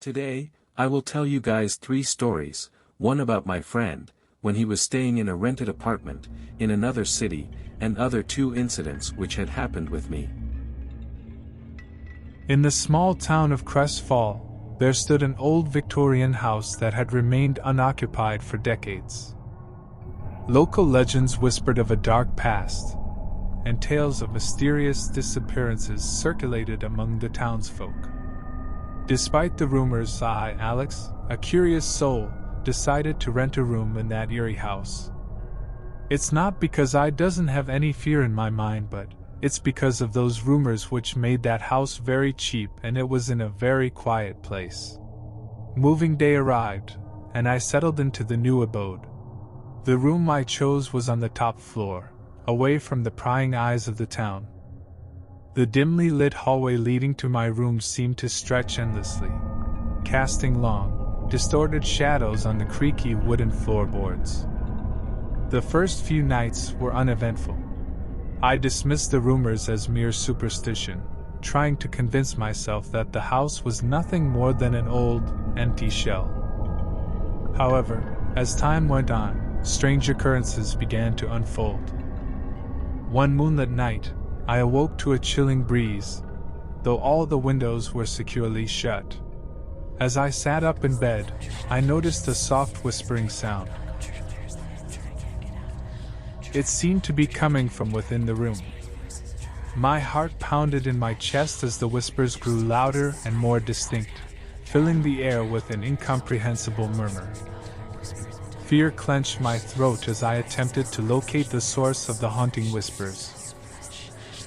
Today, I will tell you guys 3 stories, one about my friend, when he was staying in a rented apartment, in another city, and other 2 incidents which had happened with me. In the small town of Crestfall, there stood an old Victorian house that had remained unoccupied for decades. Local legends whispered of a dark past, and tales of mysterious disappearances circulated among the townsfolk. Despite the rumors, I, Alex, a curious soul, decided to rent a room in that eerie house. It's not because I doesn't have any fear in my mind, but it's because of those rumors which made that house very cheap, and it was in a very quiet place. Moving day arrived, and I settled into the new abode. The room I chose was on the top floor, away from the prying eyes of the town. The dimly lit hallway leading to my room seemed to stretch endlessly, casting long, distorted shadows on the creaky wooden floorboards. The first few nights were uneventful. I dismissed the rumors as mere superstition, trying to convince myself that the house was nothing more than an old, empty shell. However, as time went on, strange occurrences began to unfold. One moonlit night, I awoke to a chilling breeze, though all the windows were securely shut. As I sat up in bed, I noticed a soft whispering sound. It seemed to be coming from within the room. My heart pounded in my chest as the whispers grew louder and more distinct, filling the air with an incomprehensible murmur. Fear clenched my throat as I attempted to locate the source of the haunting whispers.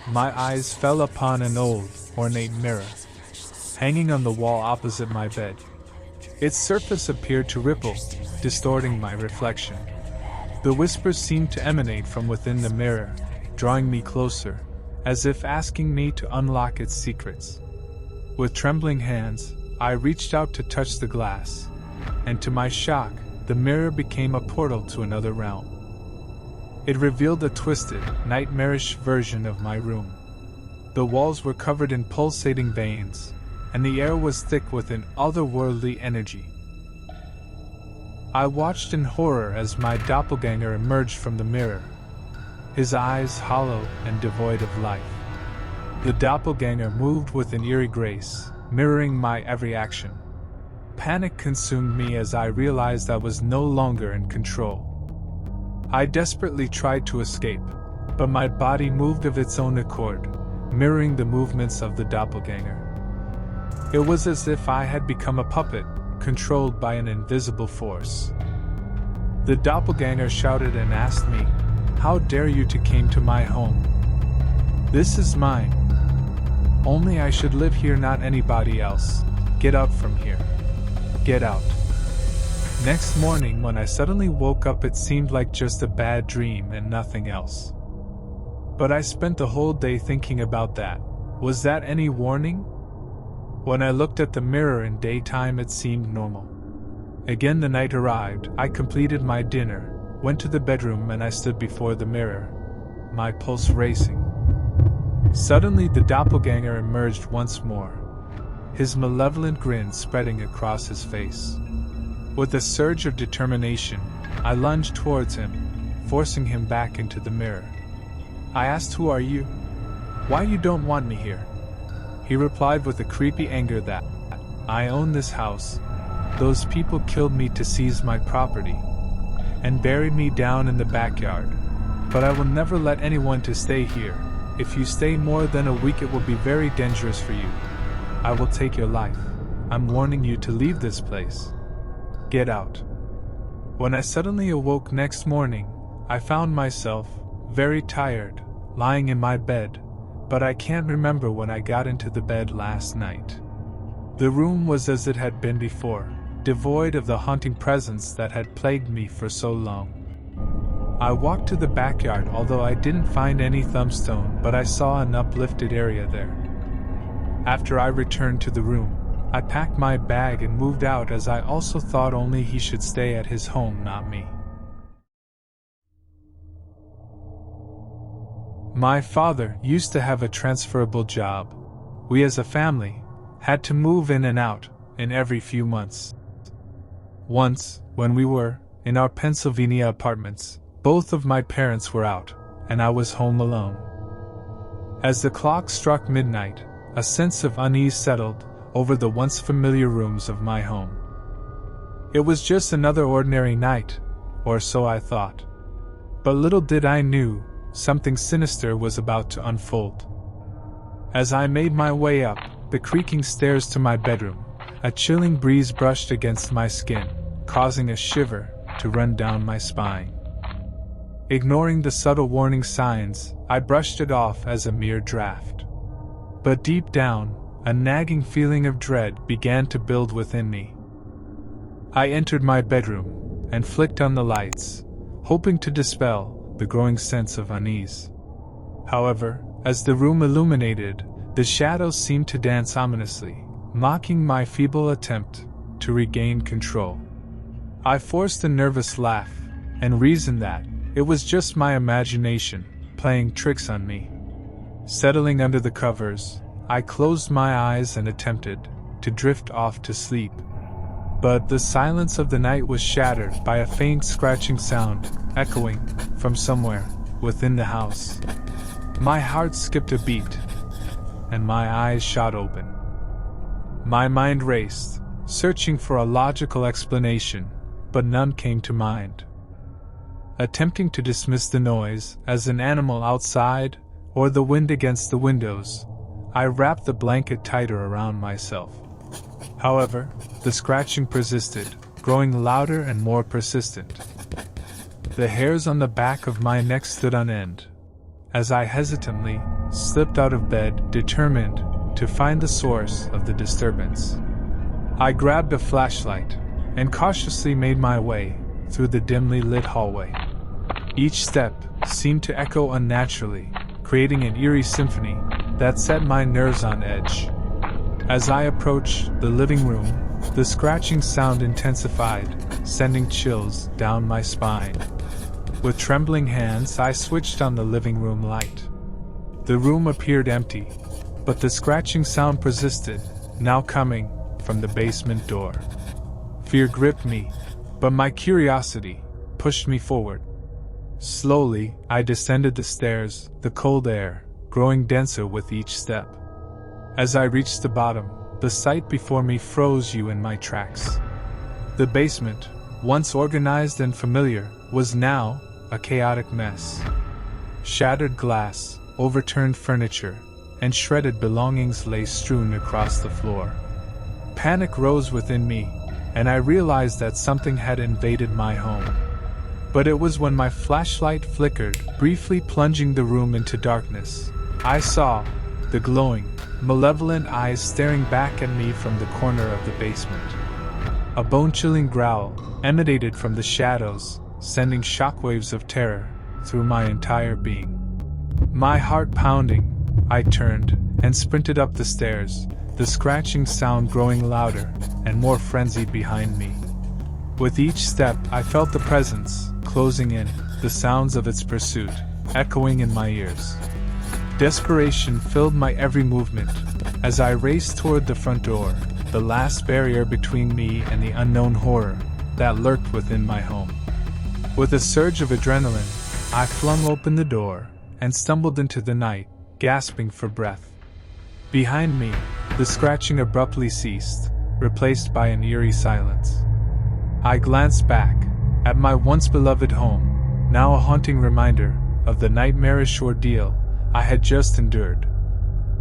My eyes fell upon an old, ornate mirror, hanging on the wall opposite my bed. Its surface appeared to ripple, distorting my reflection. The whispers seemed to emanate from within the mirror, drawing me closer, as if asking me to unlock its secrets. With trembling hands, I reached out to touch the glass, and to my shock, the mirror became a portal to another realm. It revealed a twisted, nightmarish version of my room. The walls were covered in pulsating veins, and the air was thick with an otherworldly energy. I watched in horror as my doppelganger emerged from the mirror, his eyes hollow and devoid of life. The doppelganger moved with an eerie grace, mirroring my every action. Panic consumed me as I realized I was no longer in control. I desperately tried to escape, but my body moved of its own accord, mirroring the movements of the doppelganger. It was as if I had become a puppet, controlled by an invisible force. The doppelganger shouted and asked me, "How dare you to came to my home? This is mine. Only I should live here, not anybody else. Get out from here. Get out." Next morning when I suddenly woke up, it seemed like just a bad dream and nothing else. But I spent the whole day thinking about that. Was that any warning? When I looked at the mirror in daytime, it seemed normal. Again the night arrived, I completed my dinner, went to the bedroom, and I stood before the mirror, my pulse racing. Suddenly the doppelganger emerged once more, his malevolent grin spreading across his face. With a surge of determination, I lunged towards him, forcing him back into the mirror. I asked, "Who are you? Why you don't want me here?" He replied with a creepy anger that, "I own this house. Those people killed me to seize my property, and buried me down in the backyard. But I will never let anyone to stay here. If you stay more than a week, it will be very dangerous for you. I will take your life. I'm warning you to leave this place. Get out." When I suddenly awoke next morning, I found myself, very tired, lying in my bed, but I can't remember when I got into the bed last night. The room was as it had been before, devoid of the haunting presence that had plagued me for so long. I walked to the backyard, although I didn't find any thumbstone, but I saw an uplifted area there. After I returned to the room, I packed my bag and moved out, as I also thought only he should stay at his home, not me. My father used to have a transferable job. We as a family had to move in and out, in every few months. Once, when we were in our Pennsylvania apartments, both of my parents were out, and I was home alone. As the clock struck midnight, a sense of unease settled over the once familiar rooms of my home. It was just another ordinary night, or so I thought. But little did I know, something sinister was about to unfold. As I made my way up the creaking stairs to my bedroom, a chilling breeze brushed against my skin, causing a shiver to run down my spine. Ignoring the subtle warning signs, I brushed it off as a mere draft. But deep down, a nagging feeling of dread began to build within me. I entered my bedroom and flicked on the lights, hoping to dispel the growing sense of unease. However, as the room illuminated, the shadows seemed to dance ominously, mocking my feeble attempt to regain control. I forced a nervous laugh and reasoned that it was just my imagination playing tricks on me. Settling under the covers, I closed my eyes and attempted to drift off to sleep. But the silence of the night was shattered by a faint scratching sound echoing from somewhere within the house. My heart skipped a beat, and my eyes shot open. My mind raced, searching for a logical explanation, but none came to mind. Attempting to dismiss the noise as an animal outside or the wind against the windows, I wrapped the blanket tighter around myself. However, the scratching persisted, growing louder and more persistent. The hairs on the back of my neck stood on end, as I hesitantly slipped out of bed, determined to find the source of the disturbance. I grabbed a flashlight and cautiously made my way through the dimly lit hallway. Each step seemed to echo unnaturally, creating an eerie symphony that set my nerves on edge. As I approached the living room, the scratching sound intensified, sending chills down my spine. With trembling hands, I switched on the living room light. The room appeared empty, but the scratching sound persisted, now coming from the basement door. Fear gripped me, but my curiosity pushed me forward. Slowly, I descended the stairs, the cold air growing denser with each step. As I reached the bottom, the sight before me froze you in my tracks. The basement, once organized and familiar, was now a chaotic mess. Shattered glass, overturned furniture, and shredded belongings lay strewn across the floor. Panic rose within me, and I realized that something had invaded my home. But it was when my flashlight flickered, briefly plunging the room into darkness. I saw the glowing, malevolent eyes staring back at me from the corner of the basement. A bone-chilling growl emanated from the shadows, sending shockwaves of terror through my entire being. My heart pounding, I turned and sprinted up the stairs, the scratching sound growing louder and more frenzied behind me. With each step, I felt the presence closing in, the sounds of its pursuit echoing in my ears. Desperation filled my every movement as I raced toward the front door, the last barrier between me and the unknown horror that lurked within my home. With a surge of adrenaline, I flung open the door and stumbled into the night, gasping for breath. Behind me, the scratching abruptly ceased, replaced by an eerie silence. I glanced back at my once beloved home, now a haunting reminder of the nightmarish ordeal I had just endured.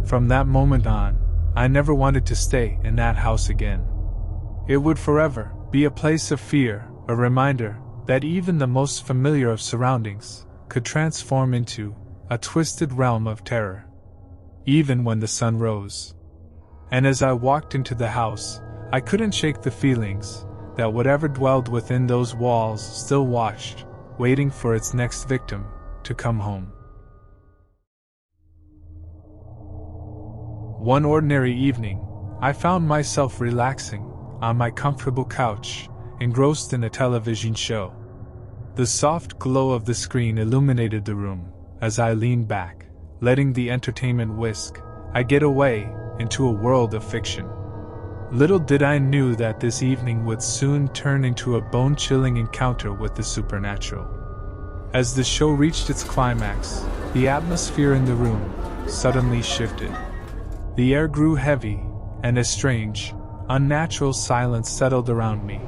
From that moment on, I never wanted to stay in that house again. It would forever be a place of fear, a reminder that even the most familiar of surroundings could transform into a twisted realm of terror, even when the sun rose. And as I walked into the house, I couldn't shake the feelings that whatever dwelled within those walls still watched, waiting for its next victim to come home. One ordinary evening, I found myself relaxing on my comfortable couch, engrossed in a television show. The soft glow of the screen illuminated the room. As I leaned back, letting the entertainment whisk, I get away into a world of fiction. Little did I knew that this evening would soon turn into a bone-chilling encounter with the supernatural. As the show reached its climax, the atmosphere in the room suddenly shifted. The air grew heavy, and a strange, unnatural silence settled around me.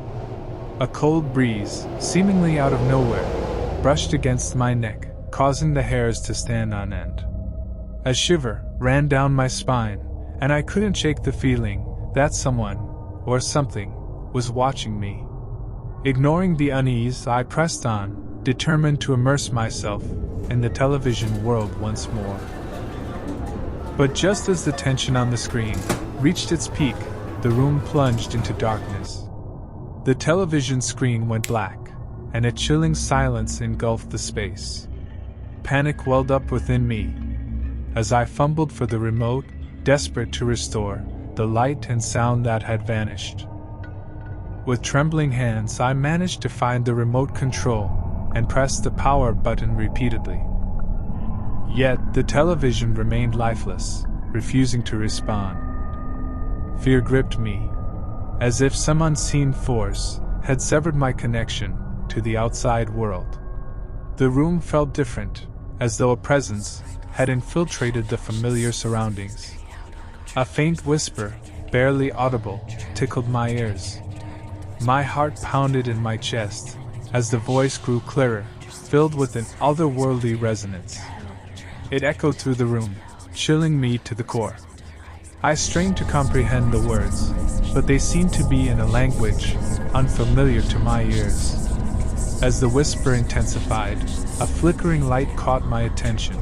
A cold breeze, seemingly out of nowhere, brushed against my neck, causing the hairs to stand on end. A shiver ran down my spine, and I couldn't shake the feeling that someone, or something, was watching me. Ignoring the unease, I pressed on, determined to immerse myself in the television world once more. But just as the tension on the screen reached its peak, the room plunged into darkness. The television screen went black, and a chilling silence engulfed the space. Panic welled up within me as I fumbled for the remote, desperate to restore the light and sound that had vanished. With trembling hands, I managed to find the remote control and pressed the power button repeatedly. Yet, the television remained lifeless, refusing to respond. Fear gripped me, as if some unseen force had severed my connection to the outside world. The room felt different, as though a presence had infiltrated the familiar surroundings. A faint whisper, barely audible, tickled my ears. My heart pounded in my chest as the voice grew clearer, filled with an otherworldly resonance. It echoed through the room, chilling me to the core. I strained to comprehend the words, but they seemed to be in a language unfamiliar to my ears. As the whisper intensified, a flickering light caught my attention.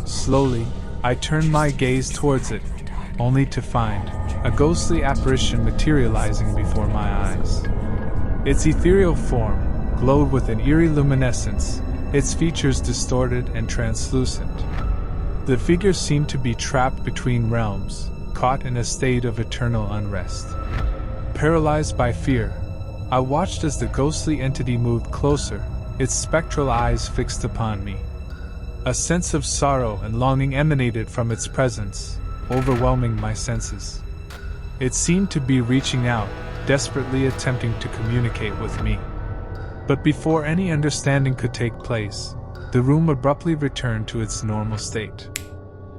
Slowly, I turned my gaze towards it, only to find a ghostly apparition materializing before my eyes. Its ethereal form glowed with an eerie luminescence, its features distorted and translucent. The figure seemed to be trapped between realms, caught in a state of eternal unrest. Paralyzed by fear, I watched as the ghostly entity moved closer, its spectral eyes fixed upon me. A sense of sorrow and longing emanated from its presence, overwhelming my senses. It seemed to be reaching out, desperately attempting to communicate with me. But before any understanding could take place, the room abruptly returned to its normal state.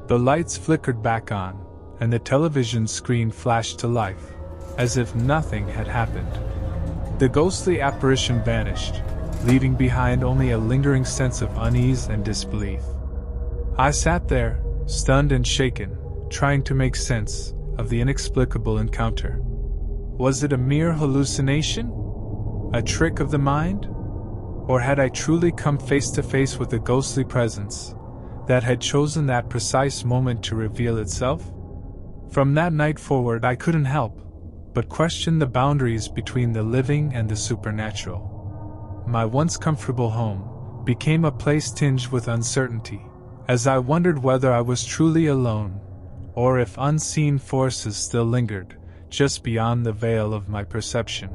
The lights flickered back on, and the television screen flashed to life, as if nothing had happened. The ghostly apparition vanished, leaving behind only a lingering sense of unease and disbelief. I sat there, stunned and shaken, trying to make sense of the inexplicable encounter. Was it a mere hallucination? A trick of the mind? Or had I truly come face to face with a ghostly presence that had chosen that precise moment to reveal itself? From that night forward, I couldn't help but question the boundaries between the living and the supernatural. My once comfortable home became a place tinged with uncertainty, as I wondered whether I was truly alone, or if unseen forces still lingered just beyond the veil of my perception.